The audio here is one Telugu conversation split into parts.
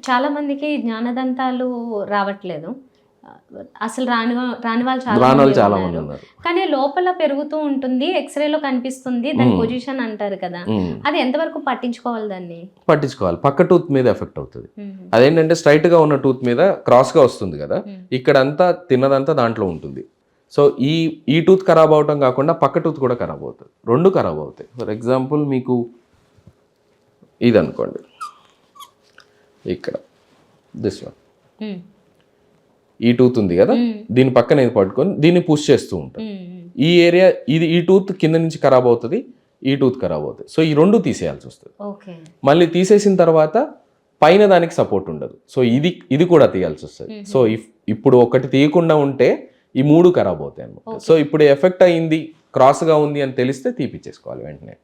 చాలా మందికి జ్ఞానదంతాలు రావట్లేదు. అసలు రాని వాళ్ళు చాలా మంది ఉన్నారు. ఉన్నారు. కానీ లోపల పెరుగుతూ ఉంటుంది. ఎక్స్‌రేలో కనిపిస్తుంది. దాని పొజిషన్ అంటారు కదా! అది ఎంతవరకు పట్టించుకోవాలి దాన్ని? పట్టించుకోవాలి. పక్క టూత్ మీద ఎఫెక్ట్ అవుతది. హుహు. అదేంటంటే స్ట్రెయిట్‌గా ఉన్న టూత్ మీద క్రాస్‌గా వస్తుంది కదా! హ్మ్. ఇక్కడంతా తిన్నదంతా దాంట్లో ఉంటుంది. సో, ఈ ఈ టూత్ ఖరాబ్ అవ్వటం కాకుండా పక్క టూత్ కూడా ఖరాబ్ అవుతది. 2 ఖరాబ్ అవుతాయి. ఫర్ ఎగ్జాంపుల్ మీకు ఇదనుకోండి. ఇక్కడ దిస్ వన్. హ్మ్. ఈ టూత్ ఉంది కదా! హ్మ్. దీని పక్కన ఇది పట్టుకొని దీన్ని పుష్ చేస్తూ ఉంటారు. హ్మ్. ఈ ఏరియా ఈ టూత్ కింద నుంచి ఖరాబ్ అవుతది. ఈ టూత్ ఖరాబ్ అవుతది. సో, ఈ 2 తీసేయాల్సి వస్తది. ఓకే. మళ్ళీ తీసేసిన తర్వాత పైన దానికి సపోర్ట్ ఉండదు. సో, ఇది కూడా తీయాల్సి వస్తది. సో, ఇప్పుడు ఒకటి తీయకుండా ఉంటే ఈ 3 ఖరాబ్ అవుతాయి అన్నమాట. సో, ఇప్పుడు ఎఫెక్ట్ అయింది, క్రాస్‌గా ఉంది అని తెలిస్తే తీపిచ్చేసుకోవాలి వెంటనే.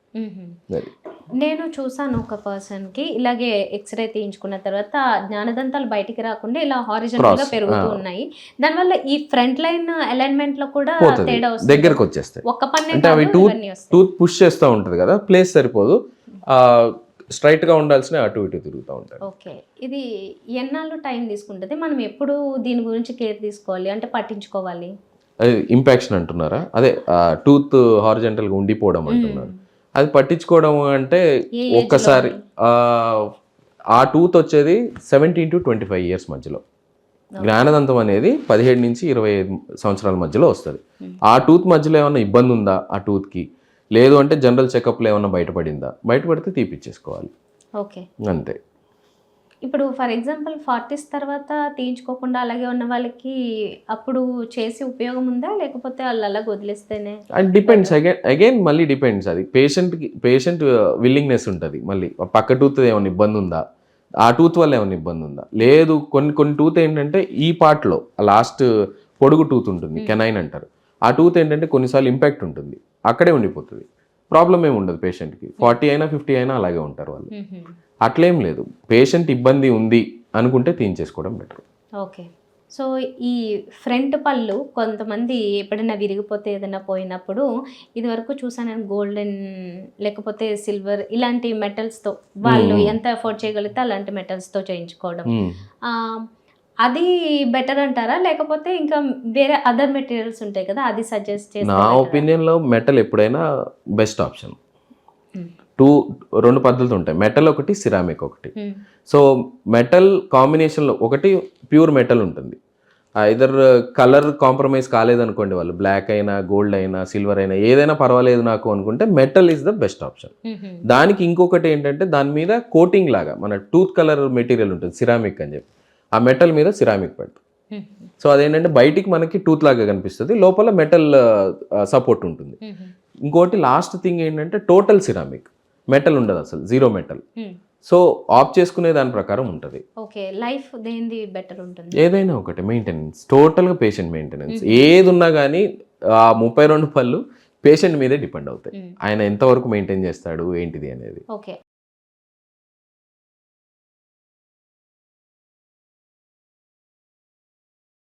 అది. నేను చూసాను ఒక పర్సన్‌కి ఇలాగే ఎక్స్‌రే తీయించుకున్న తర్వాత జ్ఞానదంతాలు బయటికి రాకుండా ఇలా హారిజాంటల్‌గా పెరుగుతూ ఉన్నాయి. దానివల్ల ఈ ఫ్రంట్ లైన్ అలైన్‌మెంట్‌లో కూడా పోతది. తేడా వస్తుంది. దగ్గరకు వచ్చేస్తాయి. ఒక్క పన్నే అంటే అవి కాదు ఇవన్నీ వస్తాయి. టూత్ పుష్ చేస్తూ ఉంటది కదా! ప్లేస్ సరిపోదు. స్ట్రైట్‌గా ఉండాల్సినవి అటు ఇటు తిరుగుతూ ఉంటాయి. ఓకే. ఇది ఎన్నాళ్ళు టైం తీసుకుంటది? మనం ఎప్పుడు దీని గురించి కేర్ తీసుకోవాలి? అంటే పట్టించుకోవాలి? అది ఇంపాక్షన్ అంటున్నారా? అదే టూత్ హారిజాంటల్‌గా ఉండిపోవడం అంటున్నారు. అది పట్టించుకోవడం అంటే ఏ ఒక్కసారి ఏజ్‌లో? ఆ టూత్ వచ్చేది 17-25 ఇయర్స్ మధ్యలో. జ్ఞానదంతం అనేది 17-25 సంవత్సరాల మధ్యలో వస్తది. ఆ టూత్ మధ్యలో ఏమన్నా ఇబ్బంది ఉందా ఆ టూత్‌కి? లేదు అంటే జనరల్ చెకప్‌లో ఏమన్నా బయటపడిందా? బయటపడితే తీపిచ్చేసుకోవాలి. ఓకే. అంతే. ఇప్పుడు ఫర్ ఎగ్జాంపుల్ 40స్ తర్వాత తీయించుకోకుండా అలాగే ఉన్న వాళ్ళకి అప్పుడు చేసి ఉపయోగం ఉందా? లేకపోతే ఆళ్ళు అలాగ వదిలేస్తేనే అండ్ డిపెండ్స్ అగైన్ మళ్ళీ డిపెండ్స్ అది. పేషెంట్ విల్లింగ్‌నెస్ ఉంటది మళ్ళీ. పక్క టూత్ ఏమన్నా ఇబ్బంది ఉందా? ఆ టూత్ వల్ల ఏమన్నా ఇబ్బంది ఉందా? లేదు కొన్ని టూత్ ఏంటంటే ఈ పార్ట్‌లో లాస్ట్ పొడుగు టూత్ ఉంటుంది. కెనైన్ అంటారు. ఆ టూత్ ఏంటంటే కొన్నిసార్లు ఇంపాక్ట్ ఉంటుంది. అక్కడే ఉండిపోతది. ప్రాబ్లమ్ ఏమి ఉండదు పేషెంట్‌కి. 40 అయినా 50 అయినా అలాగే ఉంటారు వాళ్ళు. అట్లేం లేదు. పేషెంట్ ఇబ్బంది ఉంది అనుకుంటే తీయించేసుకోవడం బెటర్. ఓకే. సో, ఈ ఫ్రంట్ పళ్ళు కొంతమంది ఎప్పుడైనా విరిగిపోతే ఏదైనా పోయినప్పుడు ఇదివరకు చూసాను నేను గోల్డెన్ లేకపోతే సిల్వర్ ఇలాంటి మెటల్స్‌తో వాళ్ళు ఎంత అఫోర్డ్ చేయగలిగితే అలాంటి మెటల్స్‌తో చేయించుకోవడం. ఆహ్, అది బెటర్ అంటారా? లేకపోతే ఇంకా వేరే అదర్ మెటీరియల్స్ ఉంటాయి కదా! అది సజెస్ట్ చేస్తే నా బెటరా? ఒపీనియన్‌లో మెటల్ ఎప్పుడైనా బెస్ట్ ఆప్షన్. హ్మ్. 2 పద్ధతులు ఉంటాయి. మెటల్ ఒకటి, సిరామిక్ ఒకటి. హ్మ్. సో, మెటల్ కాంబినేషన్‌లో ఒకటి ప్యూర్ మెటల్ ఉంటుంది. ఐదర్ కలర్ కాంప్రమైజ్ కాలేదనుకోండి వాళ్ళు బ్లాక్ అయినా, గోల్డ్ అయినా, సిల్వర్ అయినా ఏదైనా పర్వాలేదు నాకు అనుకుంటే metal is the best option. దానికి ఇంకొకటి ఏంటంటే దాని మీద కోటింగ్ లాగా మన టూత్ కలర్ మెటీరియల్ ఉంటుంది సిరామిక్ అని చెప్పి. ఆ మెటల్ మీద సిరామిక్ పెడతాం. సో, అదేంటంటే బయటికి మనకి టూత్ లాగా కనిపిస్తది. లోపల మెటల్ సపోర్ట్ ఉంటుంది. ఇంకోటి లాస్ట్ థింగ్ ఏంటంటే టోటల్ సిరామిక్. మెటల్ ఉండదు అసలు. Zero metal. సో, ఆఫ్ చేసుకునే దాని ప్రకారం ఉంటది. ఓకే. లైఫ్ దేనిది బెటర్ ఉంటుంది? ఏదైనా ఒకటే మెయింటెనెన్స్. టోటల్‌గా పేషెంట్ మెయింటెనెన్స్. ఏదున్నా గానీ 32 పళ్ళు పేషెంట్ మీదే డిపెండ్ అవుతాయి. ఆయన ఎంతవరకు మెయింటైన్ చేస్తాడు ఏంటిది అనేది. ఓకే.